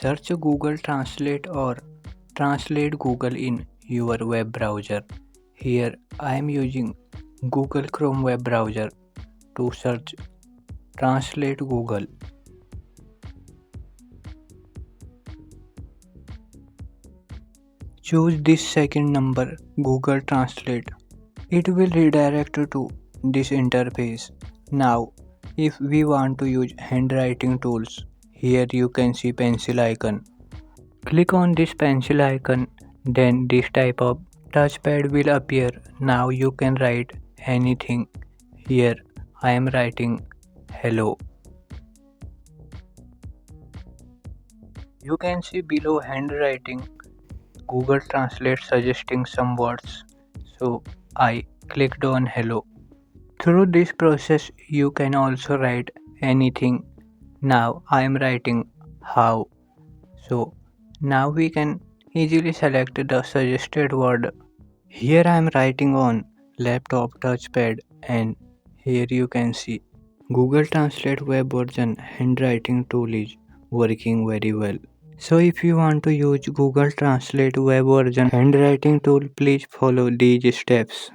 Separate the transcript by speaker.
Speaker 1: Search Google Translate or translate Google in your web browser. Here I am using Google Chrome web browser to search Translate Google. Choose this second number Google Translate. It will redirect to this interface. Now, if we want to use handwriting tools, here you can see pencil icon. Click on this pencil icon, then this type of touchpad will appear. Now you can write anything. Here I am writing hello. You can see below handwriting Google Translate suggesting some words. So I clicked on hello. Through this process you can also write anything. Now I am writing how. So now we can easily select the suggested word. Here I am writing on laptop touchpad and here you can see Google Translate web version handwriting tool is working very well. So if you want to use Google Translate web version handwriting tool, please follow these steps.